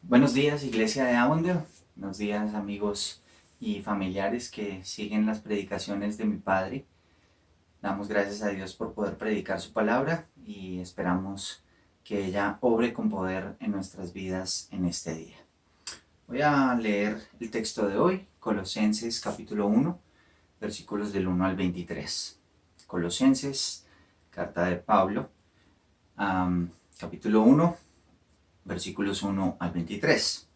Buenos días, Iglesia de Avondale. Buenos días, amigos y familiares que siguen las predicaciones de mi Padre. Damos gracias a Dios por poder predicar su palabra y esperamos que ella obre con poder en nuestras vidas en este día. Voy a leer el texto de hoy, Colosenses capítulo 1, versículos del 1 al 23. Colosenses, carta de Pablo, capítulo 1, versículos 1 al 23.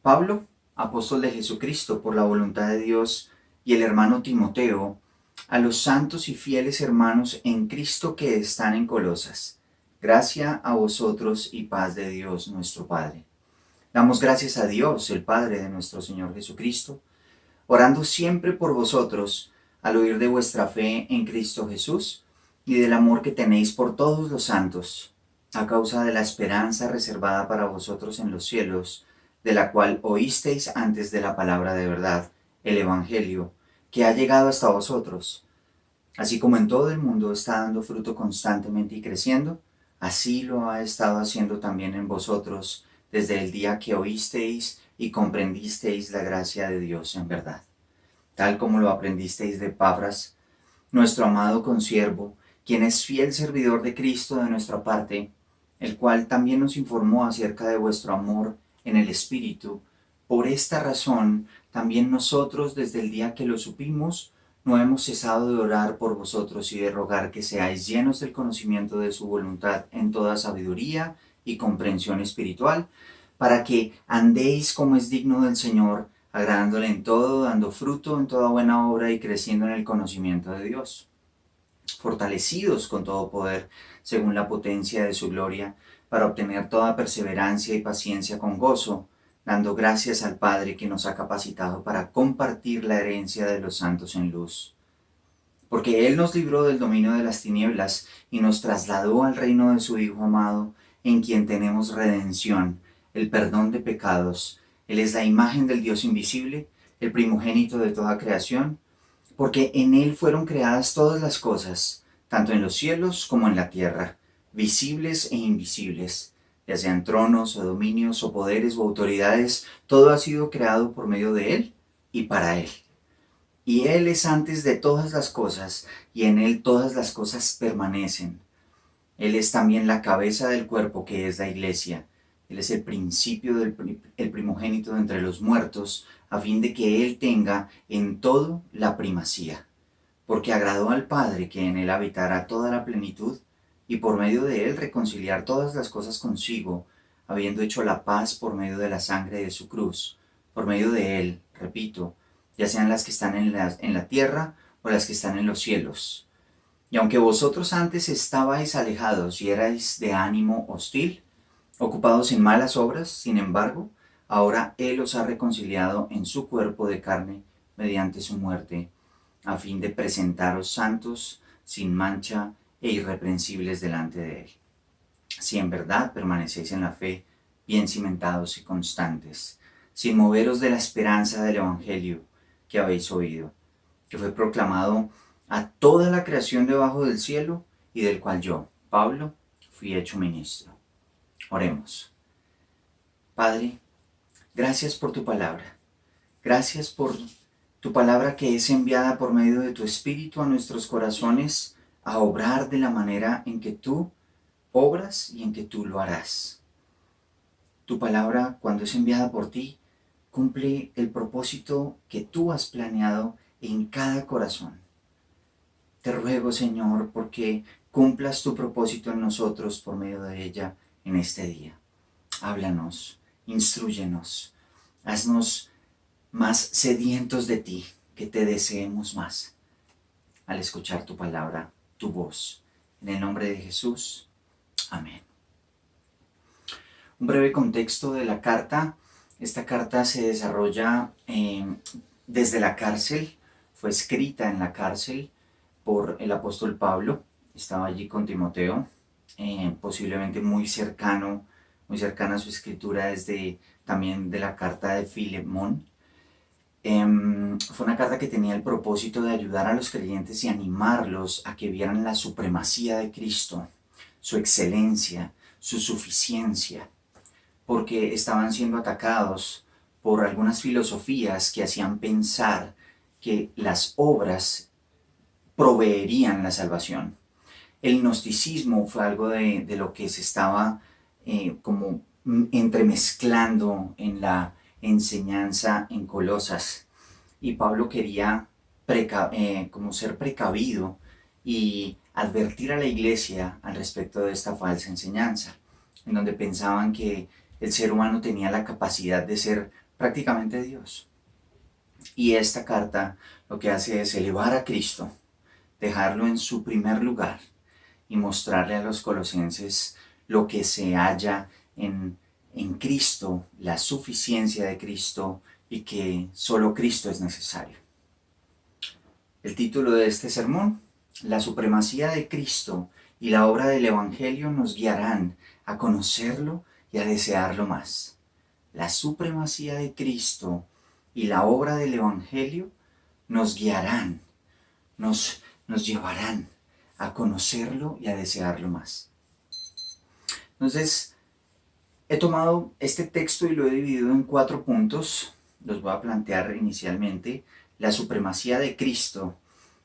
Pablo, apóstol de Jesucristo por la voluntad de Dios, y el hermano Timoteo, a los santos y fieles hermanos en Cristo que están en Colosas. Gracia a vosotros y paz de Dios nuestro Padre. Damos gracias a Dios, el Padre de nuestro Señor Jesucristo, orando siempre por vosotros, al oír de vuestra fe en Cristo Jesús y del amor que tenéis por todos los santos, a causa de la esperanza reservada para vosotros en los cielos, de la cual oísteis antes de la palabra de verdad, el Evangelio, que ha llegado hasta vosotros. Así como en todo el mundo está dando fruto constantemente y creciendo, así lo ha estado haciendo también en vosotros desde el día que oísteis y comprendisteis la gracia de Dios en verdad. Tal como lo aprendisteis de Epafras, nuestro amado consiervo, quien es fiel servidor de Cristo de nuestra parte, el cual también nos informó acerca de vuestro amor en el Espíritu. Por esta razón, también nosotros, desde el día que lo supimos, no hemos cesado de orar por vosotros y de rogar que seáis llenos del conocimiento de su voluntad en toda sabiduría y comprensión espiritual, para que andéis como es digno del Señor, agradándole en todo, dando fruto en toda buena obra y creciendo en el conocimiento de Dios, fortalecidos con todo poder, según la potencia de su gloria, para obtener toda perseverancia y paciencia con gozo, dando gracias al Padre que nos ha capacitado para compartir la herencia de los santos en luz. Porque Él nos libró del dominio de las tinieblas y nos trasladó al reino de su Hijo amado, en quien tenemos redención, el perdón de pecados. Él es la imagen del Dios invisible, el primogénito de toda creación, porque en Él fueron creadas todas las cosas, tanto en los cielos como en la tierra, visibles e invisibles, ya sean tronos o dominios o poderes o autoridades, todo ha sido creado por medio de Él y para Él. Y Él es antes de todas las cosas, y en Él todas las cosas permanecen. Él es también la cabeza del cuerpo que es la iglesia. Él es el principio el primogénito de entre los muertos, a fin de que Él tenga en todo la primacía. Porque agradó al Padre que en Él habitara toda la plenitud, y por medio de Él reconciliar todas las cosas consigo, habiendo hecho la paz por medio de la sangre de su cruz. Por medio de Él, repito, ya sean las que están en la tierra o las que están en los cielos. Y aunque vosotros antes estabais alejados y erais de ánimo hostil, ocupados en malas obras, sin embargo, ahora Él os ha reconciliado en su cuerpo de carne mediante su muerte, a fin de presentaros santos, sin mancha e irreprensibles delante de Él. Si en verdad permanecéis en la fe, bien cimentados y constantes, sin moveros de la esperanza del Evangelio que habéis oído, que fue proclamado a toda la creación debajo del cielo y del cual yo, Pablo, fui hecho ministro. Oremos. Padre, gracias por tu palabra. Gracias por tu palabra que es enviada por medio de tu Espíritu a nuestros corazones a obrar de la manera en que tú obras y en que tú lo harás. Tu palabra, cuando es enviada por ti, cumple el propósito que tú has planeado en cada corazón. Te ruego, Señor, porque cumplas tu propósito en nosotros por medio de ella en este día. Háblanos, instrúyenos, haznos más sedientos de ti, que te deseemos más al escuchar tu palabra, tu voz. En el nombre de Jesús, amén. Un breve contexto de la carta. Esta carta se desarrolla desde la cárcel, fue escrita en la cárcel por el apóstol Pablo, estaba allí con Timoteo, posiblemente muy cercana a su escritura desde también de la carta de Filemón. Fue una carta que tenía el propósito de ayudar a los creyentes y animarlos a que vieran la supremacía de Cristo, su excelencia, su suficiencia. porque estaban siendo atacados por algunas filosofías que hacían pensar que las obras proveerían la salvación. El gnosticismo fue algo de lo que se estaba como entremezclando en la enseñanza en Colosas. Y Pablo quería como ser precavido y advertir a la iglesia al respecto de esta falsa enseñanza, en donde pensaban que el ser humano tenía la capacidad de ser prácticamente Dios. Y esta carta lo que hace es elevar a Cristo, dejarlo en su primer lugar y mostrarle a los colosenses lo que se halla en Cristo, la suficiencia de Cristo y que solo Cristo es necesario. El título de este sermón: la supremacía de Cristo y la obra del Evangelio nos guiarán a conocerlo y a desearlo más. La supremacía de Cristo y la obra del Evangelio nos guiarán, nos llevarán a conocerlo y a desearlo más. Entonces, he tomado este texto y lo he dividido en 4 puntos. Los voy a plantear inicialmente: la supremacía de Cristo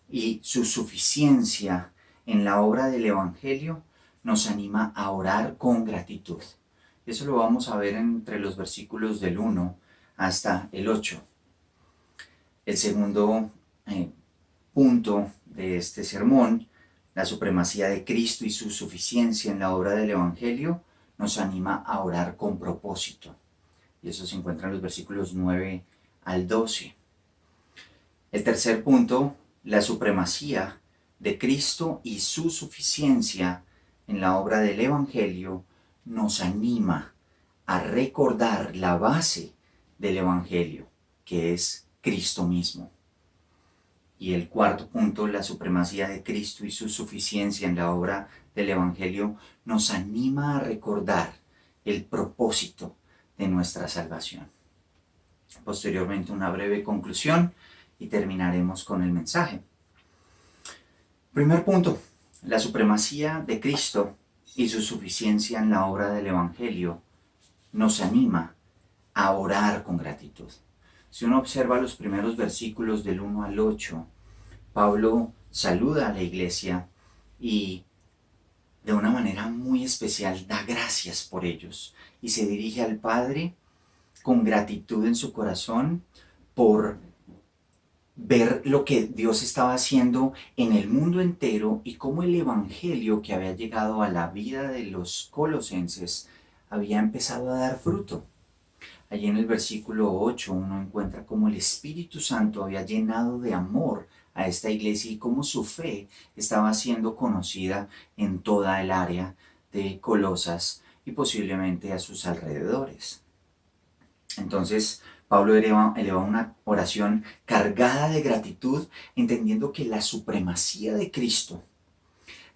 y su suficiencia en la obra del Evangelio nos anima a orar con gratitud. Eso lo vamos a ver entre los versículos del 1 hasta el 8. El segundo punto de este sermón: la supremacía de Cristo y su suficiencia en la obra del Evangelio nos anima a orar con propósito. Y eso se encuentra en los versículos 9 al 12. El tercer punto: la supremacía de Cristo y su suficiencia en la obra del Evangelio nos anima a recordar la base del Evangelio, que es Cristo mismo. Y el cuarto punto: la supremacía de Cristo y su suficiencia en la obra del Evangelio nos anima a recordar el propósito de nuestra salvación. Posteriormente, una breve conclusión y terminaremos con el mensaje. Primer punto: la supremacía de Cristo y su suficiencia en la obra del Evangelio nos anima a orar con gratitud. Si uno observa los primeros versículos del 1 al 8, Pablo saluda a la iglesia y de una manera muy especial da gracias por ellos y se dirige al Padre con gratitud en su corazón por ver lo que Dios estaba haciendo en el mundo entero y cómo el Evangelio que había llegado a la vida de los colosenses había empezado a dar fruto. Allí en el versículo 8 uno encuentra cómo el Espíritu Santo había llenado de amor a esta iglesia y cómo su fe estaba siendo conocida en toda el área de Colosas y posiblemente a sus alrededores. Entonces, Pablo eleva una oración cargada de gratitud, entendiendo que la supremacía de Cristo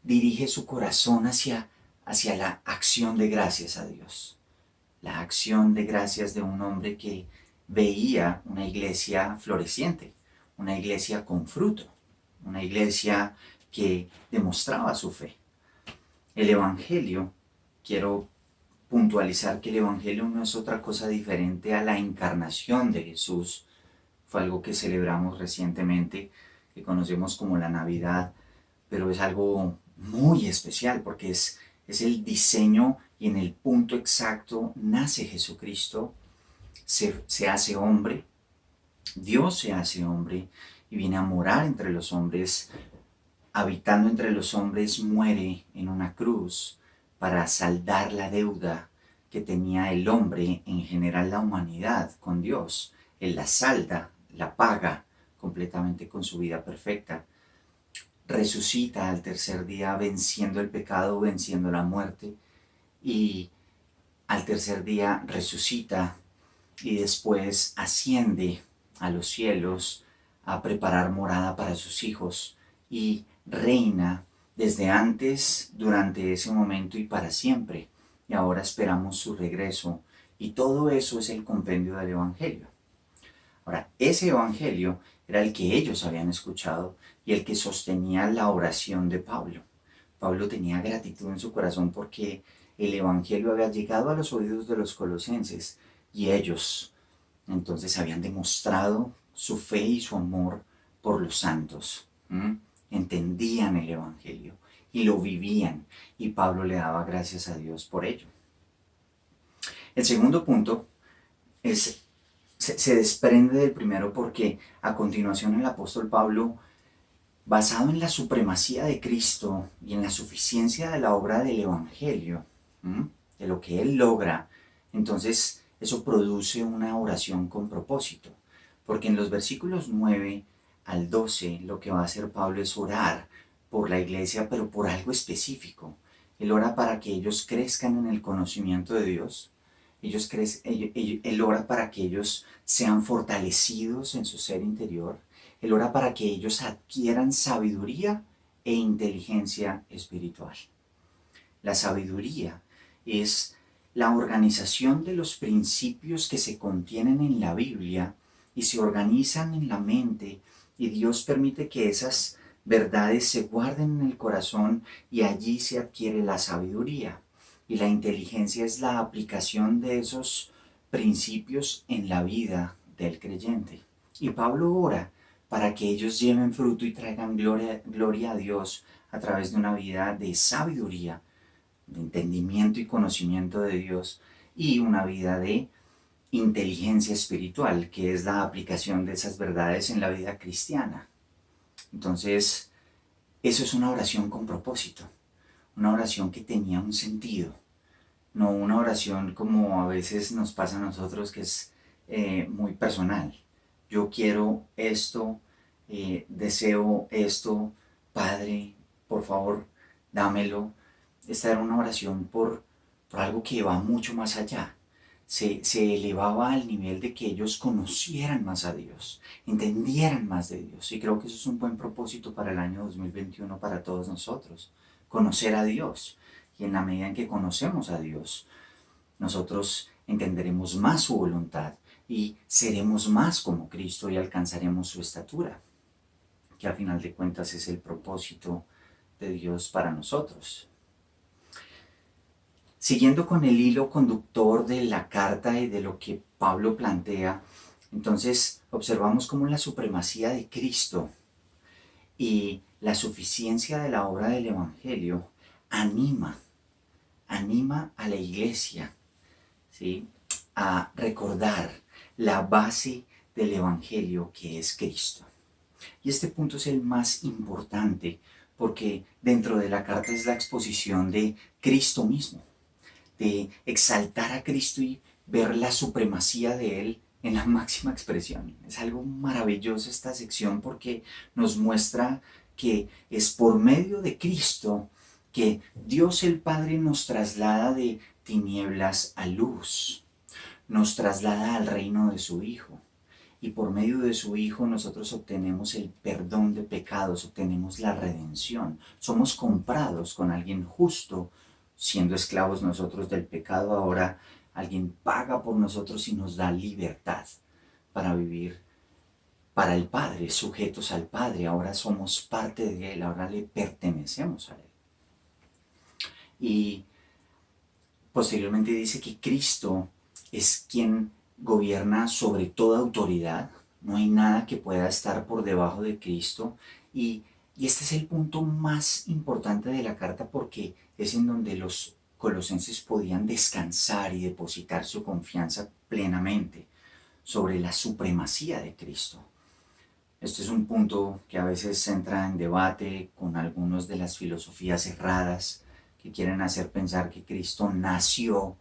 dirige su corazón hacia la acción de gracias a Dios. La acción de gracias de un hombre que veía una iglesia floreciente, una iglesia con fruto, una iglesia que demostraba su fe. El Evangelio, quiero puntualizar que el Evangelio no es otra cosa diferente a la encarnación de Jesús. Fue algo que celebramos recientemente, que conocemos como la Navidad, pero es algo muy especial porque es el diseño y en el punto exacto nace Jesucristo, se hace hombre, Dios se hace hombre y viene a morar entre los hombres, habitando entre los hombres, muere en una cruz para saldar la deuda que tenía el hombre, en general la humanidad, con Dios. Él la salda, la paga completamente con su vida perfecta. Resucita al tercer día venciendo el pecado, venciendo la muerte, y al tercer día resucita y después asciende a los cielos a preparar morada para sus hijos y reina desde antes, durante ese momento y para siempre. Y ahora esperamos su regreso. Y todo eso es el compendio del Evangelio. Ahora, ese Evangelio era el que ellos habían escuchado y el que sostenía la oración de Pablo. Pablo tenía gratitud en su corazón porque el Evangelio había llegado a los oídos de los colosenses y ellos entonces habían demostrado su fe y su amor por los santos. Entendían el Evangelio y lo vivían, y Pablo le daba gracias a Dios por ello. El segundo punto se desprende del primero porque a continuación el apóstol Pablo, basado en la supremacía de Cristo y en la suficiencia de la obra del Evangelio, de lo que Él logra, entonces eso produce una oración con propósito. Porque en los versículos 9 al 12 lo que va a hacer Pablo es orar por la iglesia, pero por algo específico. Él ora para que ellos crezcan en el conocimiento de Dios. Él ora para que ellos sean fortalecidos en su ser interior. Él ora para que ellos adquieran sabiduría e inteligencia espiritual. La sabiduría es la organización de los principios que se contienen en la Biblia y se organizan en la mente, y Dios permite que esas verdades se guarden en el corazón y allí se adquiere la sabiduría. Y la inteligencia es la aplicación de esos principios en la vida del creyente. Y Pablo ora para que ellos lleven fruto y traigan gloria a Dios a través de una vida de sabiduría, de entendimiento y conocimiento de Dios, y una vida de inteligencia espiritual, que es la aplicación de esas verdades en la vida cristiana. Entonces, eso es una oración con propósito, una oración que tenía un sentido, no una oración como a veces nos pasa a nosotros, que es muy personal. Yo quiero esto, deseo esto, Padre, por favor, dámelo. Esta era una oración por algo que va mucho más allá. Se elevaba al nivel de que ellos conocieran más a Dios, entendieran más de Dios. Y creo que eso es un buen propósito para el año 2021 para todos nosotros, conocer a Dios. Y en la medida en que conocemos a Dios, nosotros entenderemos más su voluntad y seremos más como Cristo y alcanzaremos su estatura, que a final de cuentas es el propósito de Dios para nosotros. Siguiendo con el hilo conductor de la carta y de lo que Pablo plantea, entonces observamos cómo la supremacía de Cristo y la suficiencia de la obra del Evangelio anima a la iglesia, ¿sí?, a recordar la base del Evangelio, que es Cristo. Y este punto es el más importante porque dentro de la carta es la exposición de Cristo mismo, de exaltar a Cristo y ver la supremacía de Él en la máxima expresión. Es algo maravilloso esta sección porque nos muestra que es por medio de Cristo que Dios el Padre nos traslada de tinieblas a luz, nos traslada al reino de su Hijo. Y por medio de su Hijo nosotros obtenemos el perdón de pecados, obtenemos la redención. Somos comprados con alguien justo, siendo esclavos nosotros del pecado. Ahora alguien paga por nosotros y nos da libertad para vivir para el Padre, sujetos al Padre. Ahora somos parte de Él, ahora le pertenecemos a Él. Y posteriormente dice que Cristo es quien gobierna sobre toda autoridad. No hay nada que pueda estar por debajo de Cristo. Y este es el punto más importante de la carta porque es en donde los colosenses podían descansar y depositar su confianza plenamente sobre la supremacía de Cristo. Este es un punto que a veces entra en debate con algunos de las filosofías erradas que quieren hacer pensar que Cristo nació,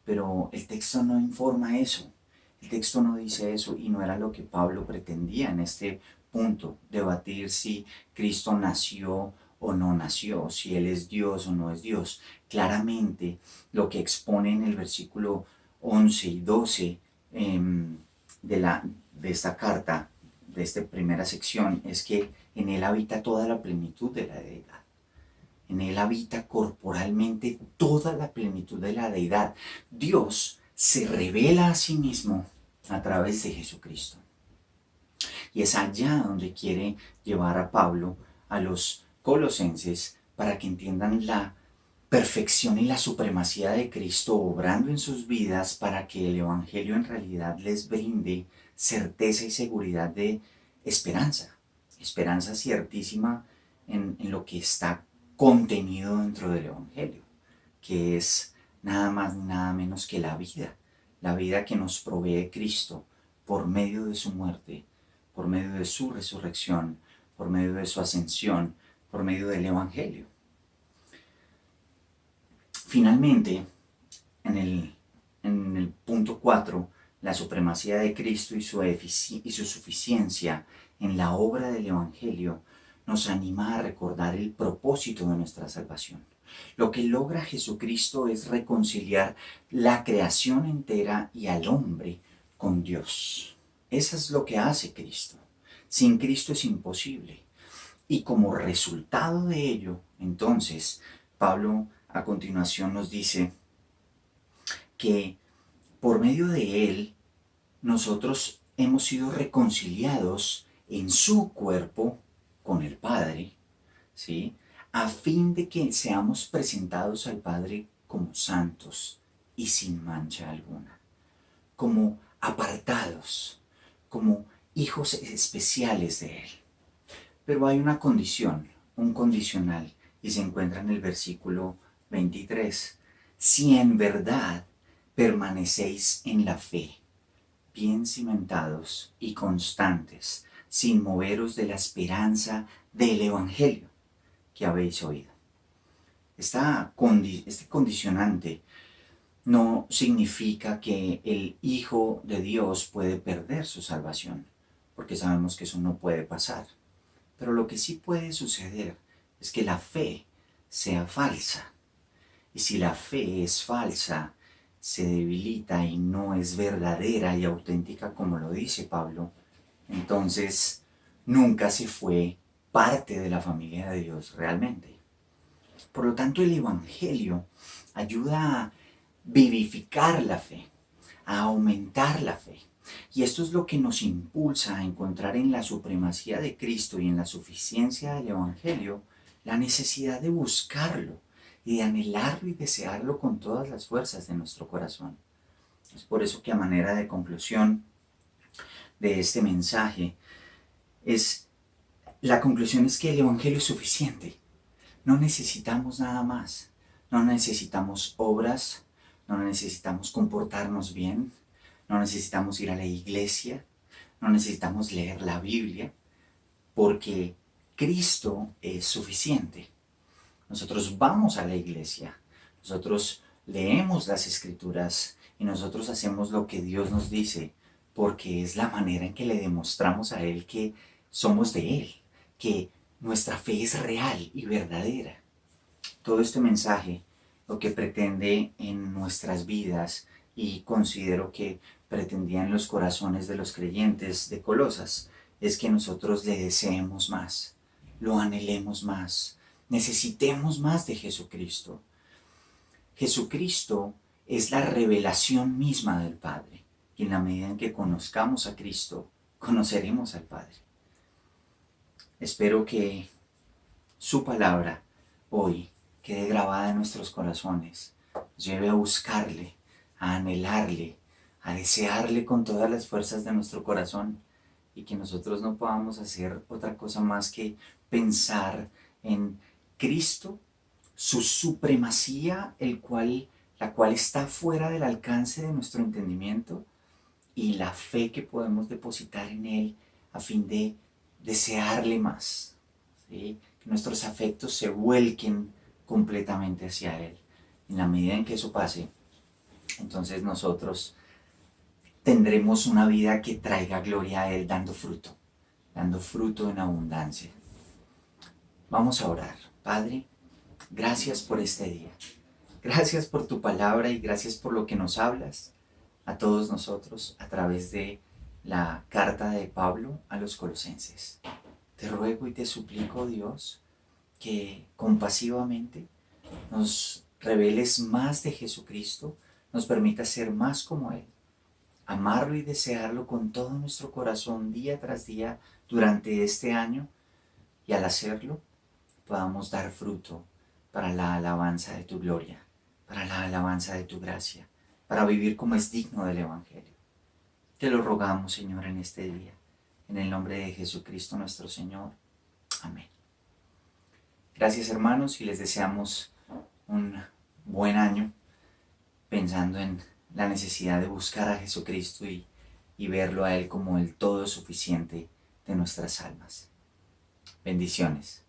pero el texto no informa eso. El texto no dice eso y no era lo que Pablo pretendía en este punto, debatir si Cristo nació o no nació, si Él es Dios o no es Dios. Claramente lo que expone en el versículo 11 y 12 de esta carta, de esta primera sección, es que en Él habita toda la plenitud de la deidad. En Él habita corporalmente toda la plenitud de la deidad. Dios se revela a sí mismo a través de Jesucristo. Y es allá donde quiere llevar a Pablo a los colosenses para que entiendan la perfección y la supremacía de Cristo obrando en sus vidas para que el Evangelio en realidad les brinde certeza y seguridad de esperanza, esperanza ciertísima en lo que está contenido dentro del Evangelio, que es nada más ni nada menos que la vida que nos provee Cristo por medio de su muerte, por medio de su resurrección, por medio de su ascensión, por medio del Evangelio. Finalmente, en el punto 4, la supremacía de Cristo y su suficiencia en la obra del Evangelio nos anima a recordar el propósito de nuestra salvación. Lo que logra Jesucristo es reconciliar la creación entera y al hombre con Dios. Eso es lo que hace Cristo. Sin Cristo es imposible. Y como resultado de ello, entonces, Pablo a continuación nos dice que por medio de Él nosotros hemos sido reconciliados en su cuerpo con el Padre, ¿sí? A fin de que seamos presentados al Padre como santos y sin mancha alguna, como apartados, como hijos especiales de Él. Pero hay una condición, un condicional, y se encuentra en el versículo 23. Si en verdad permanecéis en la fe, bien cimentados y constantes, sin moveros de la esperanza del Evangelio que habéis oído. Este condicionante no significa que el Hijo de Dios puede perder su salvación, porque sabemos que eso no puede pasar. Pero lo que sí puede suceder es que la fe sea falsa. Y si la fe es falsa, se debilita y no es verdadera y auténtica como lo dice Pablo, entonces nunca se fue parte de la familia de Dios realmente. Por lo tanto, el Evangelio ayuda a vivificar la fe, a aumentar la fe. Y esto es lo que nos impulsa a encontrar en la supremacía de Cristo y en la suficiencia del Evangelio la necesidad de buscarlo y de anhelarlo y desearlo con todas las fuerzas de nuestro corazón. Es por eso que a manera de conclusión de este mensaje, la conclusión es que el Evangelio es suficiente. No necesitamos nada más. No necesitamos obras, no necesitamos comportarnos bien, no necesitamos ir a la iglesia, no necesitamos leer la Biblia, porque Cristo es suficiente. Nosotros vamos a la iglesia, nosotros leemos las Escrituras y nosotros hacemos lo que Dios nos dice, porque es la manera en que le demostramos a Él que somos de Él, que nuestra fe es real y verdadera. Todo este mensaje lo que pretende en nuestras vidas, y considero que pretendía en los corazones de los creyentes de Colosas, es que nosotros le deseemos más, lo anhelemos más, necesitemos más de Jesucristo. Jesucristo es la revelación misma del Padre, y en la medida en que conozcamos a Cristo, conoceremos al Padre. Espero que su palabra hoy quede grabada en nuestros corazones, nos lleve a buscarle, a anhelarle, a desearle con todas las fuerzas de nuestro corazón, y que nosotros no podamos hacer otra cosa más que pensar en Cristo, su supremacía, la cual está fuera del alcance de nuestro entendimiento, y la fe que podemos depositar en Él a fin de desearle más, ¿sí? Que nuestros afectos se vuelquen completamente hacia Él. En la medida en que eso pase, entonces nosotros tendremos una vida que traiga gloria a Él dando fruto en abundancia. Vamos a orar. Padre, gracias por este día. Gracias por tu palabra y gracias por lo que nos hablas a todos nosotros a través de la carta de Pablo a los colosenses. Te ruego y te suplico, Dios, que compasivamente nos reveles más de Jesucristo, nos permitas ser más como Él, amarlo y desearlo con todo nuestro corazón día tras día durante este año, y al hacerlo podamos dar fruto para la alabanza de tu gloria, para la alabanza de tu gracia, para vivir como es digno del Evangelio. Te lo rogamos, Señor, en este día, en el nombre de Jesucristo nuestro Señor. Amén. Gracias, hermanos, y les deseamos un buen año, pensando en la necesidad de buscar a Jesucristo y verlo a Él como el todo suficiente de nuestras almas. Bendiciones.